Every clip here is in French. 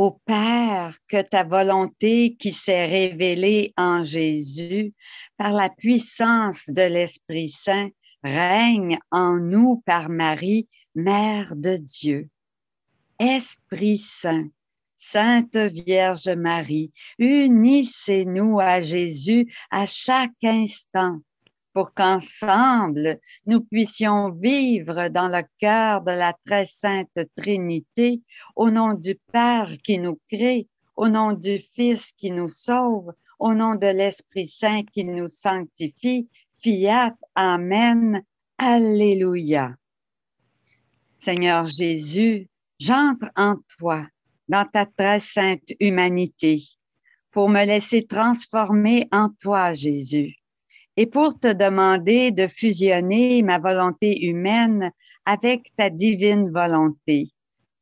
Ô Père, que ta volonté qui s'est révélée en Jésus par la puissance de l'Esprit Saint règne en nous par Marie, Mère de Dieu. Esprit Saint, Sainte Vierge Marie, unissez-nous à Jésus à chaque instant pour qu'ensemble nous puissions vivre dans le cœur de la très sainte Trinité, au nom du Père qui nous crée, au nom du Fils qui nous sauve, au nom de l'Esprit Saint qui nous sanctifie. Fiat, Amen, Alléluia. Seigneur Jésus, j'entre en toi, dans ta très sainte humanité, pour me laisser transformer en toi, Jésus, et pour te demander de fusionner ma volonté humaine avec ta divine volonté,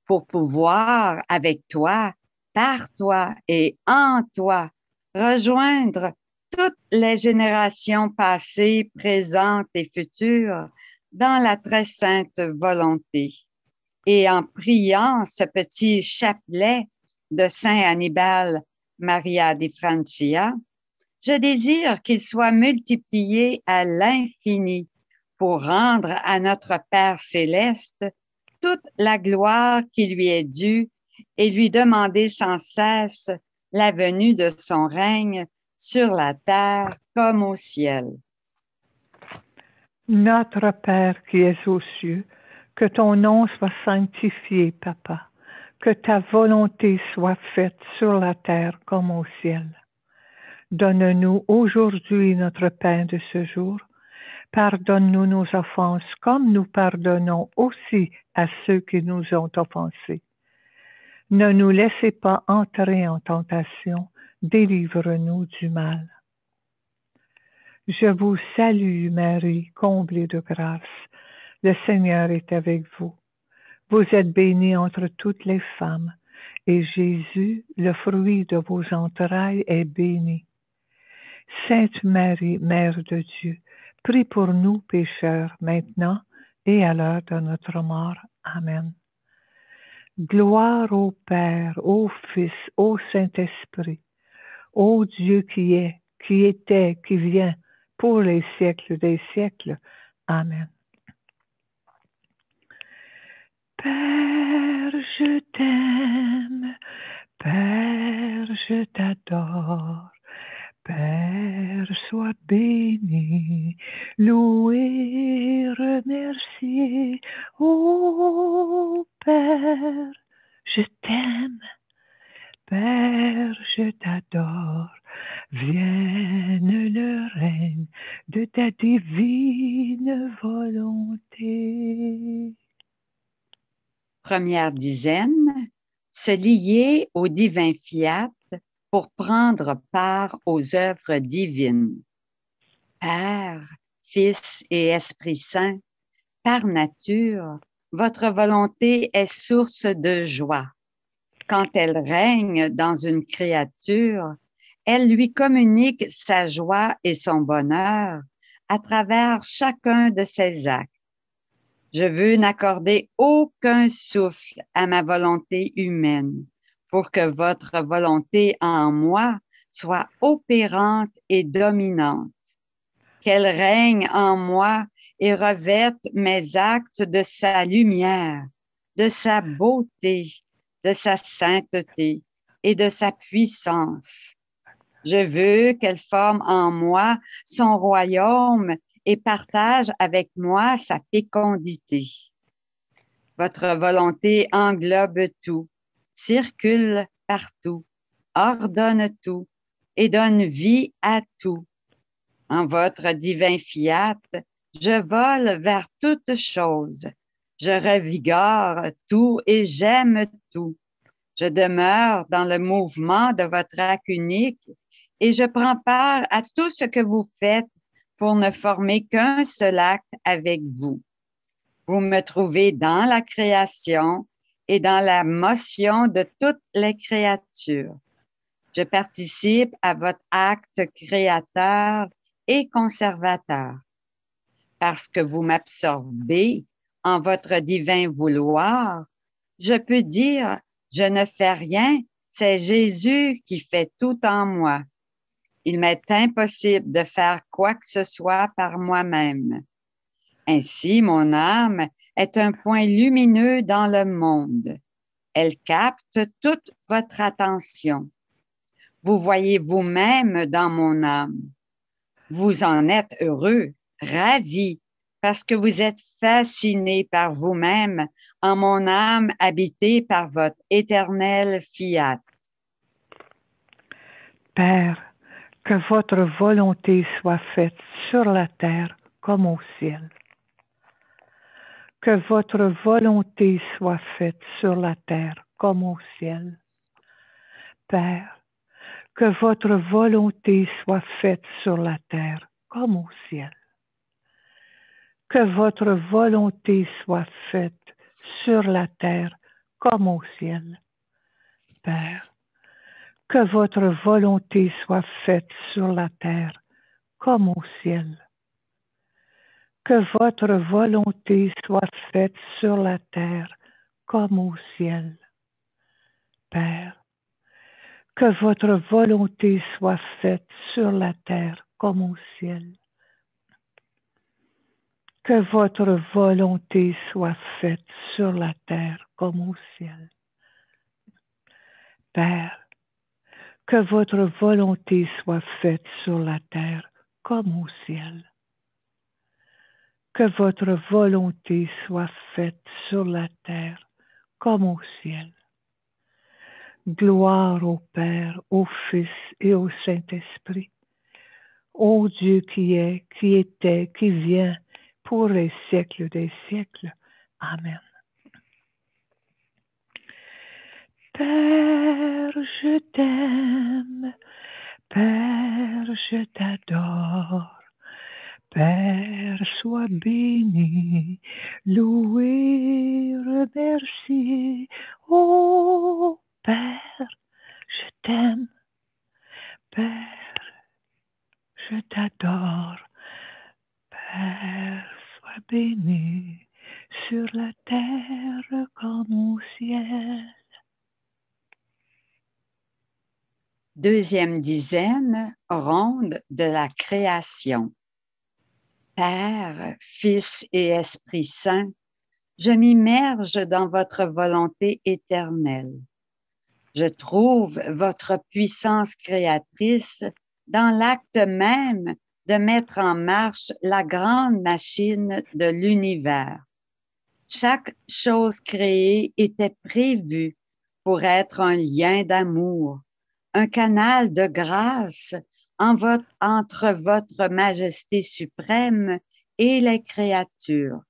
pour pouvoir, avec toi, par toi et en toi, rejoindre toutes les générations passées, présentes et futures dans la très sainte volonté. Et en priant ce petit chapelet de Saint Hannibal Maria di Francia, je désire qu'il soit multiplié à l'infini pour rendre à notre Père céleste toute la gloire qui lui est due et lui demander sans cesse la venue de son règne sur la terre comme au ciel. Notre Père qui es aux cieux, que ton nom soit sanctifié, Papa, que ta volonté soit faite sur la terre comme au ciel. Donne-nous aujourd'hui notre pain de ce jour. Pardonne-nous nos offenses comme nous pardonnons aussi à ceux qui nous ont offensés. Ne nous laissez pas entrer en tentation, délivre-nous du mal. Je vous salue Marie, comblée de grâce. Le Seigneur est avec vous. Vous êtes bénie entre toutes les femmes, et Jésus, le fruit de vos entrailles, est béni. Sainte Marie, Mère de Dieu, prie pour nous pécheurs, maintenant et à l'heure de notre mort. Amen. Gloire au Père, au Fils, au Saint-Esprit, ô Dieu qui est, qui était, qui vient, pour les siècles des siècles. Amen. Père, je t'aime, Père, je t'adore. Père, sois béni, loué, remercié. Ô Père, je t'aime, Père, je t'adore. Vienne le règne de ta divine volonté. Première dizaine, se lier au divin fiat pour prendre part aux œuvres divines. Père, Fils et Esprit Saint, par nature, votre volonté est source de joie. Quand elle règne dans une créature, elle lui communique sa joie et son bonheur à travers chacun de ses actes. Je veux n'accorder aucun souffle à ma volonté humaine pour que votre volonté en moi soit opérante et dominante. Qu'elle règne en moi et revête mes actes de sa lumière, de sa beauté, de sa sainteté et de sa puissance. Je veux qu'elle forme en moi son royaume et partage avec moi sa fécondité. Votre volonté englobe tout, circule partout, ordonne tout et donne vie à tout. En votre divin fiat, je vole vers toutes choses. Je revigore tout et j'aime tout. Je demeure dans le mouvement de votre acte unique et je prends part à tout ce que vous faites pour ne former qu'un seul acte avec vous. Vous me trouvez dans la création et dans la motion de toutes les créatures. Je participe à votre acte créateur et conservateur. Parce que vous m'absorbez en votre divin vouloir, je peux dire Je ne fais rien, c'est Jésus qui fait tout en moi. Il m'est impossible de faire quoi que ce soit par moi-même. Ainsi, mon âme est un point lumineux dans le monde. Elle capte toute votre attention. Vous voyez vous-même dans mon âme. Vous en êtes heureux, ravi, parce que vous êtes fasciné par vous-même en mon âme habitée par votre éternel fiat. Père, que votre volonté soit faite sur la terre comme au ciel. Que votre volonté soit faite sur la terre comme au ciel. Père, que votre volonté soit faite sur la terre comme au ciel. Que votre volonté soit faite sur la terre comme au ciel. Père, que votre volonté soit faite sur la terre comme au ciel. Que votre volonté soit faite sur la terre comme au ciel. Père, que votre volonté soit faite sur la terre comme au ciel. Que votre volonté soit faite sur la terre comme au ciel. Père, que votre volonté soit faite sur la terre comme au ciel. Que votre volonté soit faite sur la terre comme au ciel. Gloire au Père, au Fils et au Saint-Esprit, ô Dieu qui est, qui était, qui vient, pour les siècles des siècles. Amen. Père, je t'aime, Père, je t'adore. Père, sois béni, loué, remercié. Oh, Père, je t'aime. Père, je t'adore. Père, sois béni sur la terre comme au ciel. Deuxième dizaine, ronde de la création. Père, Fils et Esprit Saint, je m'immerge dans votre volonté éternelle. Je trouve votre puissance créatrice dans l'acte même de mettre en marche la grande machine de l'univers. Chaque chose créée était prévue pour être un lien d'amour, un canal de grâce entre votre majesté suprême et les créatures.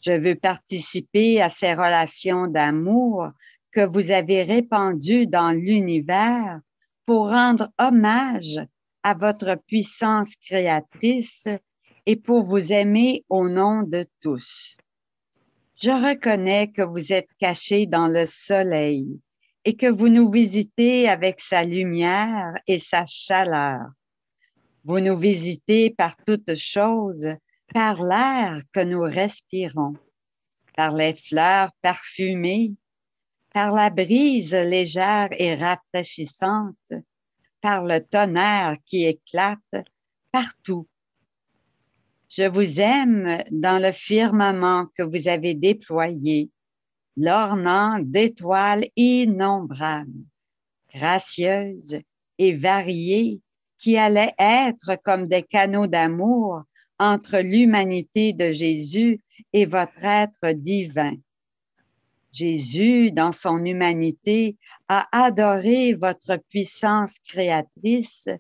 Je veux participer à ces relations d'amour que vous avez répandues dans l'univers pour rendre hommage à votre puissance créatrice et pour vous aimer au nom de tous. Je reconnais que vous êtes cachés dans le soleil et que vous nous visitez avec sa lumière et sa chaleur. Vous nous visitez par toutes choses, par l'air que nous respirons, par les fleurs parfumées, par la brise légère et rafraîchissante, par le tonnerre qui éclate, partout. Je vous aime dans le firmament que vous avez déployé, l'ornant d'étoiles innombrables, gracieuses et variées, qui allaient être comme des canaux d'amour entre l'humanité de Jésus et votre être divin. Jésus, dans son humanité, a adoré votre puissance créatrice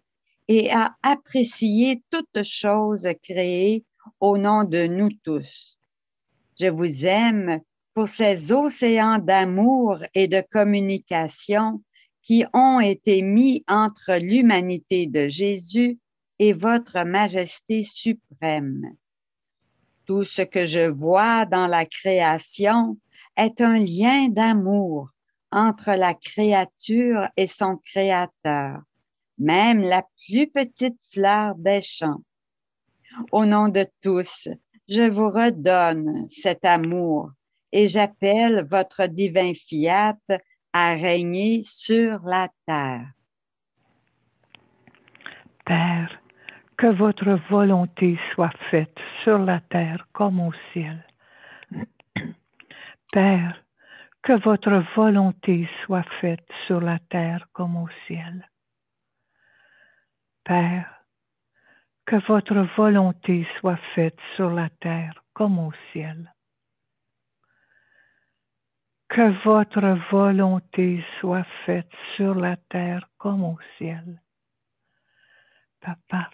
et a apprécié toutes choses créées au nom de nous tous. Je vous aime pour ces océans d'amour et de communication qui ont été mis entre l'humanité de Jésus et votre majesté suprême. Tout ce que je vois dans la création est un lien d'amour entre la créature et son créateur, même la plus petite fleur des champs. Au nom de tous, je vous redonne cet amour et j'appelle votre divin fiat à régner sur la terre. Père, que votre volonté soit faite sur la terre comme au ciel. Père, que votre volonté soit faite sur la terre comme au ciel. Père, que votre volonté soit faite sur la terre comme au ciel. Que votre volonté soit faite sur la terre comme au ciel. Papa,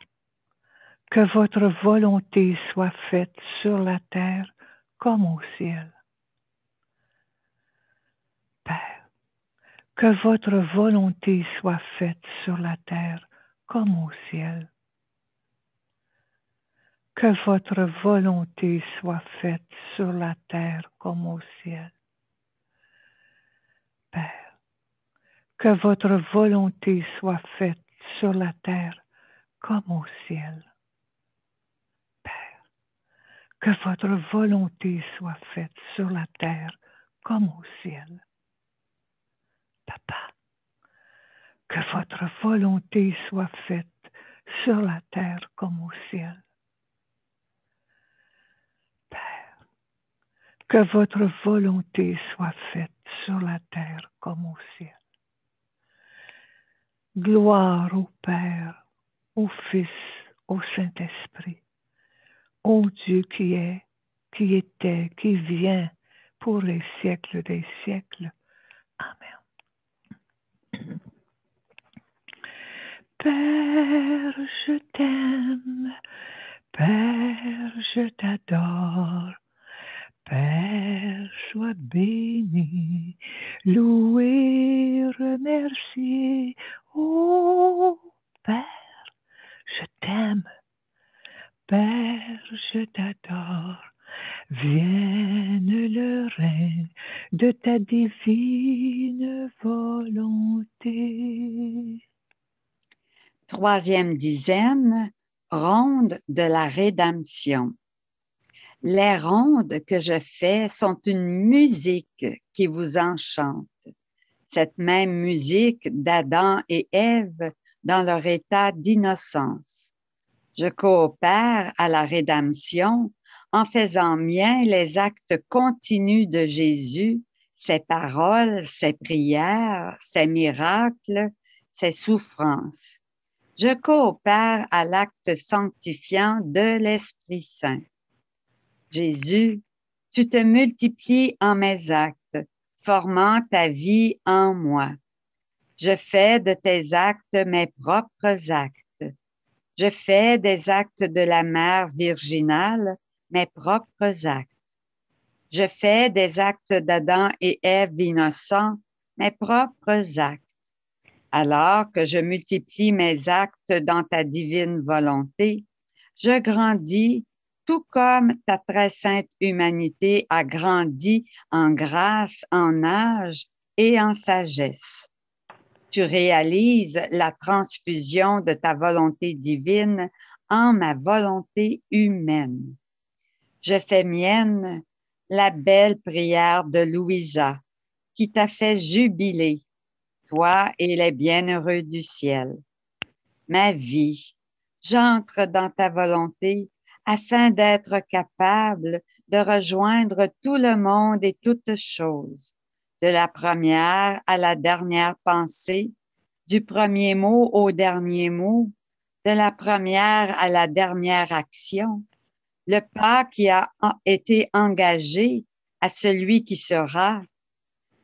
que votre volonté soit faite sur la terre comme au ciel. Père, que votre volonté soit faite sur la terre comme au ciel. Que votre volonté soit faite sur la terre comme au ciel. Père, que votre volonté soit faite sur la terre comme au ciel. Père, que votre volonté soit faite sur la terre comme au ciel. Papa, que votre volonté soit faite sur la terre comme au ciel. Père, que votre volonté soit faite sur la terre comme au ciel. Gloire au Père, au Fils, au Saint-Esprit, au Dieu qui est, qui était, qui vient pour les siècles des siècles. Amen. Père, je t'aime. Père, je t'adore. Père, sois béni, loué, remercié. Oh, Père, je t'aime. Père, je t'adore. Vienne le règne de ta divine volonté. Troisième dizaine, ronde de la rédemption. Les rondes que je fais sont une musique qui vous enchante. Cette même musique d'Adam et Ève dans leur état d'innocence. Je coopère à la rédemption en faisant mien les actes continus de Jésus, ses paroles, ses prières, ses miracles, ses souffrances. Je coopère à l'acte sanctifiant de l'Esprit Saint. Jésus, tu te multiplies en mes actes, formant ta vie en moi. Je fais de tes actes mes propres actes. Je fais des actes de la mère virginale mes propres actes. Je fais des actes d'Adam et Ève innocents mes propres actes. Alors que je multiplie mes actes dans ta divine volonté, je grandis tout comme ta très sainte humanité a grandi en grâce, en âge et en sagesse. Tu réalises la transfusion de ta volonté divine en ma volonté humaine. Je fais mienne la belle prière de Louisa qui t'a fait jubiler, toi et les bienheureux du ciel. Ma vie, j'entre dans ta volonté afin d'être capable de rejoindre tout le monde et toutes choses, de la première à la dernière pensée, du premier mot au dernier mot, de la première à la dernière action, le pas qui a été engagé à celui qui sera.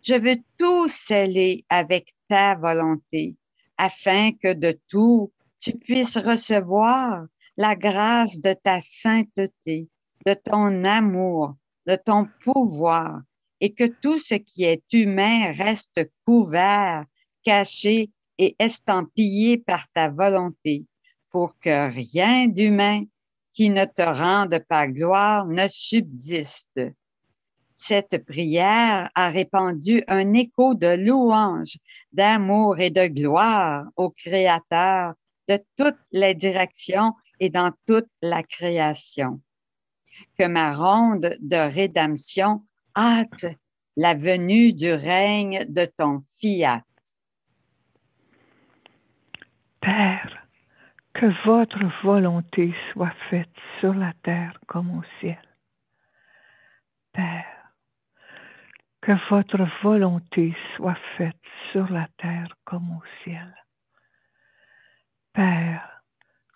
Je veux tout sceller avec ta volonté, afin que de tout, tu puisses recevoir la grâce de ta sainteté, de ton amour, de ton pouvoir, et que tout ce qui est humain reste couvert, caché et estampillé par ta volonté, pour que rien d'humain qui ne te rende pas gloire ne subsiste. Cette prière a répandu un écho de louange, d'amour et de gloire au Créateur de toutes les directions et dans toute la création. Que ma ronde de rédemption hâte la venue du règne de ton fiat. Père, que votre volonté soit faite sur la terre comme au ciel. Père, que votre volonté soit faite sur la terre comme au ciel. Père,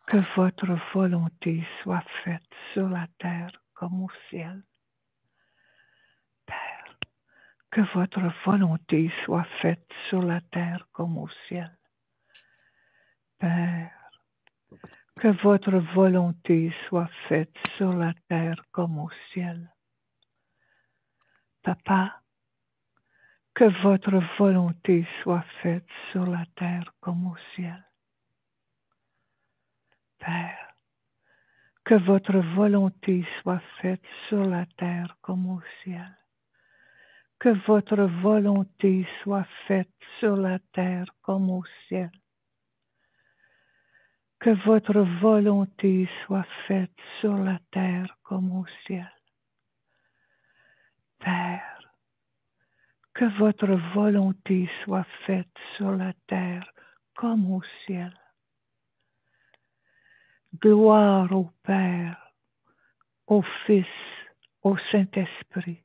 que votre volonté soit faite sur la terre comme au ciel. Père, que votre volonté soit faite sur la terre comme au ciel. Père, que votre volonté soit faite sur la terre comme au ciel. Papa, que votre volonté soit faite sur la terre comme au ciel. Père, que votre volonté soit faite sur la terre comme au ciel. Que votre volonté soit faite sur la terre comme au ciel. Que votre volonté soit faite sur la terre comme au ciel. Père, que votre volonté soit faite sur la terre comme au ciel. Gloire au Père, au Fils, au Saint-Esprit,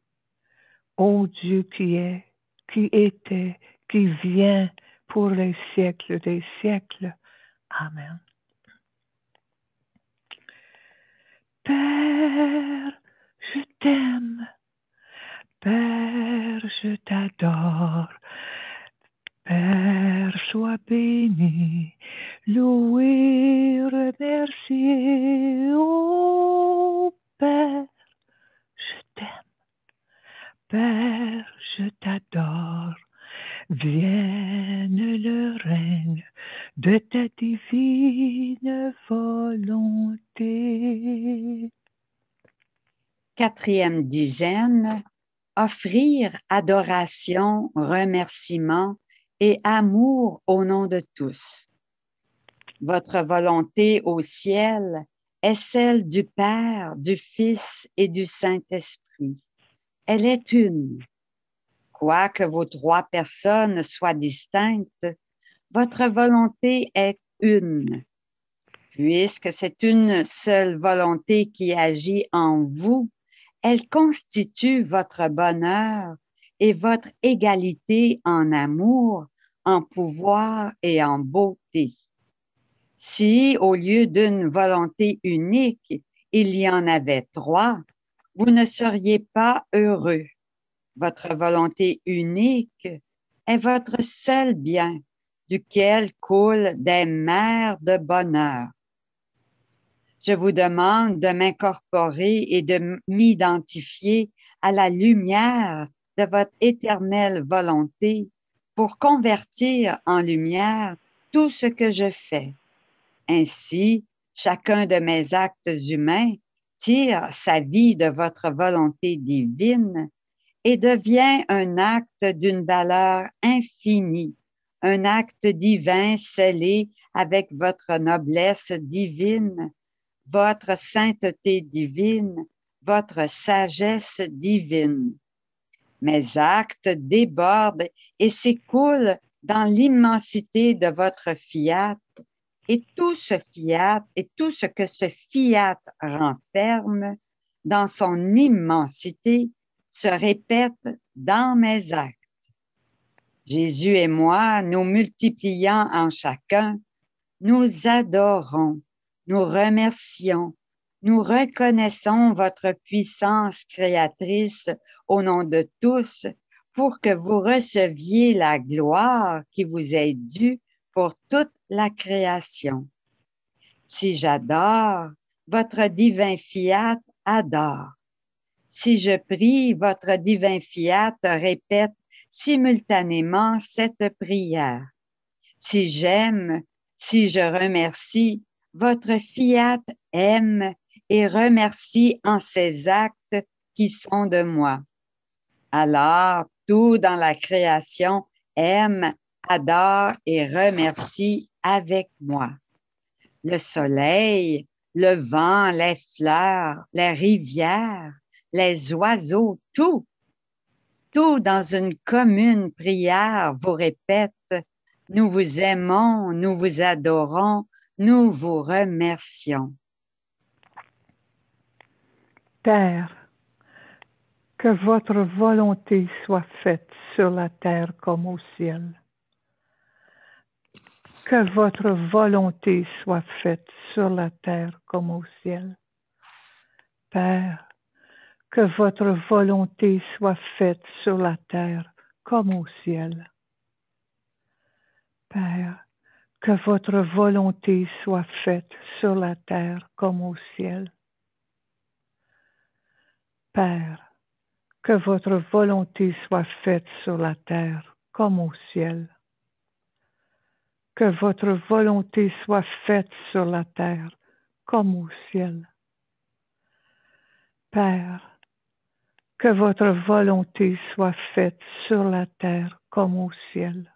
ô Dieu qui est, qui était, qui vient pour les siècles des siècles. Amen. Père, je t'aime. Père, je t'adore. Père, sois béni, loué, remercié. Oh Père, je t'aime. Père, je t'adore. Vienne le règne de ta divine volonté. Quatrième dizaine, offrir adoration, remerciement et amour au nom de tous. Votre volonté au ciel est celle du Père, du Fils et du Saint-Esprit. Elle est une. Quoique vos trois personnes soient distinctes, votre volonté est une. Puisque c'est une seule volonté qui agit en vous, elle constitue votre bonheur et votre égalité en amour, en pouvoir et en beauté. Si, au lieu d'une volonté unique, il y en avait trois, vous ne seriez pas heureux. Votre volonté unique est votre seul bien, duquel coulent des mers de bonheur. Je vous demande de m'incorporer et de m'identifier à la lumière de votre éternelle volonté pour convertir en lumière tout ce que je fais. Ainsi, chacun de mes actes humains tire sa vie de votre volonté divine et devient un acte d'une valeur infinie, un acte divin scellé avec votre noblesse divine, votre sainteté divine, votre sagesse divine. Mes actes débordent et s'écoulent dans l'immensité de votre fiat, et tout ce fiat et tout ce que ce fiat renferme dans son immensité se répète dans mes actes. Jésus et moi, nous multipliant en chacun, nous adorons, nous remercions, nous reconnaissons votre puissance créatrice au nom de tous pour que vous receviez la gloire qui vous est due pour toute la création. Si j'adore, votre divin fiat adore. Si je prie, votre divin fiat répète simultanément cette prière. Si j'aime, si je remercie, votre fiat aime et remercie en ses actes qui sont de moi. Alors, tout dans la création aime, adore et remercie avec moi. Le soleil, le vent, les fleurs, les rivières, les oiseaux, tout. tout dans une commune prière vous répète, nous vous aimons, nous vous adorons, nous vous remercions. Père, que votre volonté soit faite sur la terre comme au ciel. Que votre volonté soit faite sur la terre comme au ciel. Père, que votre volonté soit faite sur la terre comme au ciel. Père, que votre volonté soit faite sur la terre comme au ciel. Père, que votre volonté soit faite sur la terre comme au ciel. Que votre volonté soit faite sur la terre comme au ciel. Père, que votre volonté soit faite sur la terre comme au ciel.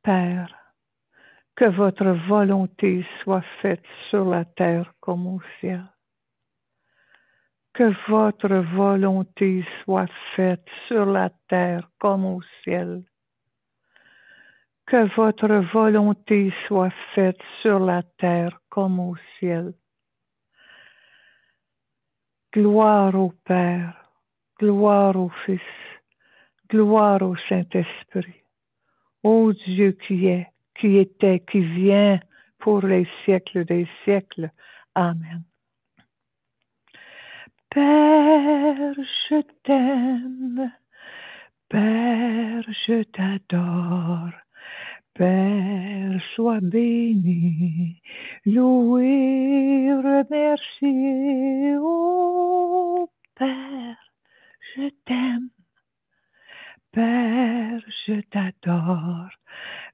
Père, que votre volonté soit faite sur la terre comme au ciel. Que votre volonté soit faite sur la terre comme au ciel. Que votre volonté soit faite sur la terre comme au ciel. Gloire au Père, gloire au Fils, gloire au Saint-Esprit. Ô Dieu qui est, qui était, qui vient pour les siècles des siècles. Amen. Père, je t'aime. Père, je t'adore. Père, sois béni, loué, remercié. Oh, Père, je t'aime. Père, je t'adore.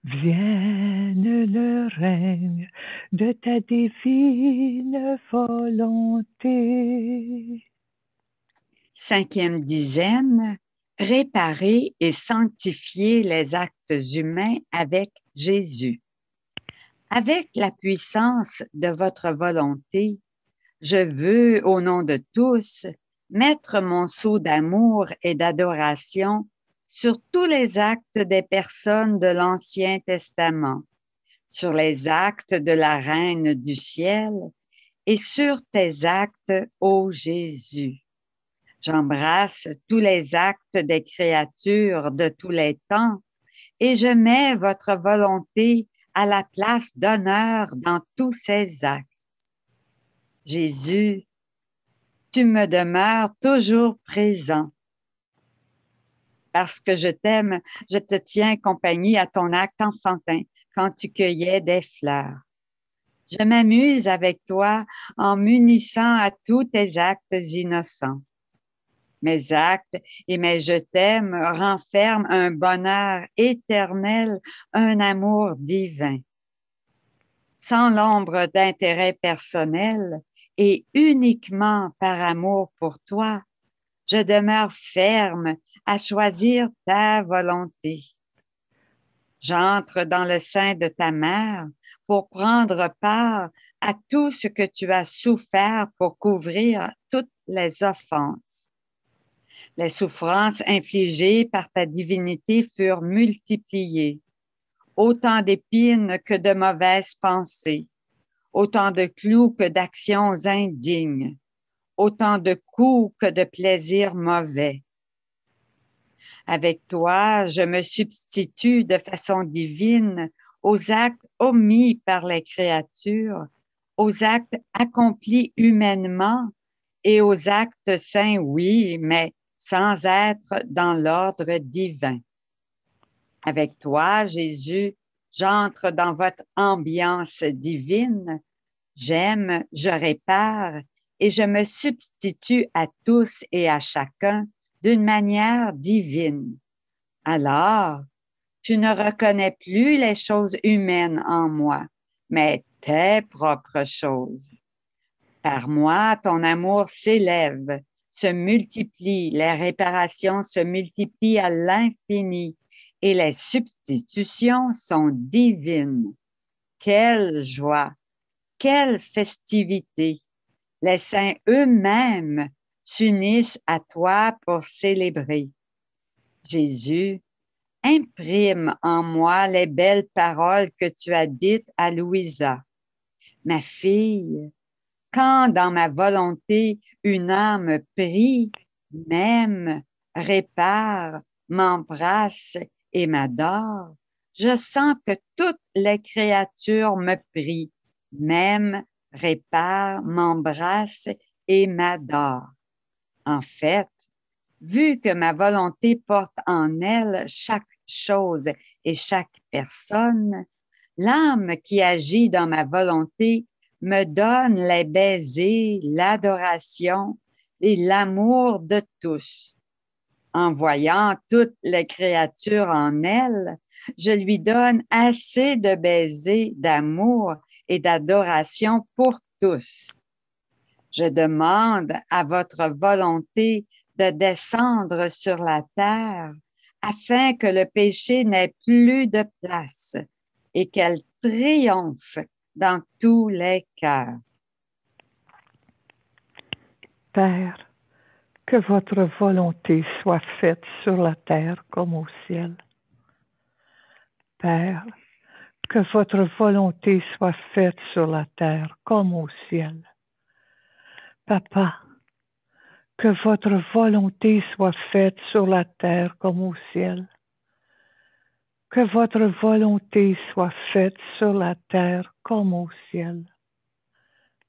Vienne le règne de ta divine volonté. 5e dizaine, réparer et sanctifier les actes humains avec Jésus. Avec la puissance de votre volonté, je veux, au nom de tous, mettre mon sceau d'amour et d'adoration sur tous les actes des personnes de l'Ancien Testament, sur les actes de la Reine du ciel et sur tes actes, ô Jésus. J'embrasse tous les actes des créatures de tous les temps et je mets votre volonté à la place d'honneur dans tous ces actes. Jésus, tu me demeures toujours présent. Parce que je t'aime, je te tiens compagnie à ton acte enfantin quand tu cueillais des fleurs. Je m'amuse avec toi en m'unissant à tous tes actes innocents. Mes actes et mes je t'aime renferment un bonheur éternel, un amour divin. Sans l'ombre d'intérêt personnel et uniquement par amour pour toi, je demeure ferme à choisir ta volonté. J'entre dans le sein de ta mère pour prendre part à tout ce que tu as souffert pour couvrir toutes les offenses. Les souffrances infligées par ta divinité furent multipliées, autant d'épines que de mauvaises pensées, autant de clous que d'actions indignes, autant de coups que de plaisirs mauvais. Avec toi, je me substitue de façon divine aux actes omis par les créatures, aux actes accomplis humainement et aux actes saints, oui, mais sans être dans l'ordre divin. Avec toi, Jésus, j'entre dans votre ambiance divine, j'aime, je répare et je me substitue à tous et à chacun d'une manière divine. Alors, tu ne reconnais plus les choses humaines en moi, mais tes propres choses. Par moi, ton amour s'élève, se multiplie, les réparations se multiplient à l'infini et les substitutions sont divines. Quelle joie, quelle festivité! Les saints eux-mêmes s'unissent à toi pour célébrer. Jésus, imprime en moi les belles paroles que tu as dites à Louisa. Ma fille, quand dans ma volonté une âme prie, m'aime, répare, m'embrasse et m'adore, je sens que toutes les créatures me prient, m'aiment, réparent, m'embrassent et m'adorent. En fait, vu que ma volonté porte en elle chaque chose et chaque personne, l'âme qui agit dans ma volonté me donne les baisers, l'adoration et l'amour de tous. En voyant toutes les créatures en elle, je lui donne assez de baisers, d'amour et d'adoration pour tous. Je demande à votre volonté de descendre sur la terre afin que le péché n'ait plus de place et qu'elle triomphe dans tous les cœurs. Père, que votre volonté soit faite sur la terre comme au ciel. Père, que votre volonté soit faite sur la terre comme au ciel. Papa, que votre volonté soit faite sur la terre comme au ciel. Que votre volonté soit faite sur la terre comme au ciel.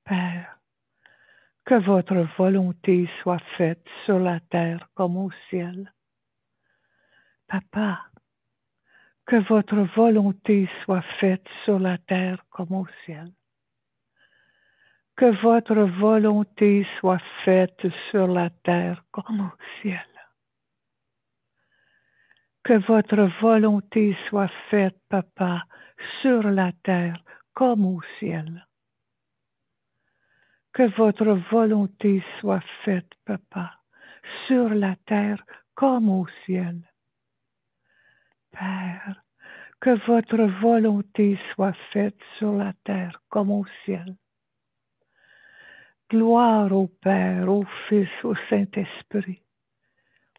Père, que votre volonté soit faite sur la terre comme au ciel. Papa, que votre volonté soit faite sur la terre comme au ciel. Que votre volonté soit faite sur la terre comme au ciel. Que votre volonté soit faite, Papa, sur la terre comme au ciel. Que votre volonté soit faite, Papa, sur la terre comme au ciel. Père, que votre volonté soit faite sur la terre comme au ciel. Gloire au Père, au Fils, au Saint-Esprit,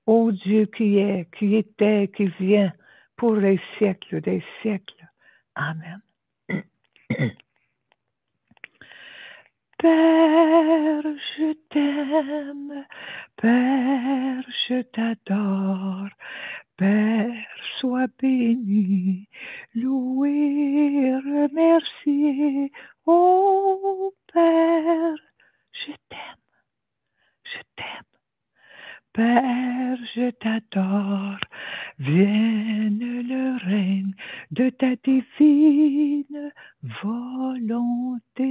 ô Dieu qui est, qui était, qui vient, pour les siècles des siècles. Amen. Père, je t'aime, Père, je t'adore, Père, sois béni, loué, remercié, ô Père, je t'aime, je t'aime. Père, je t'adore, vienne le règne de ta divine volonté.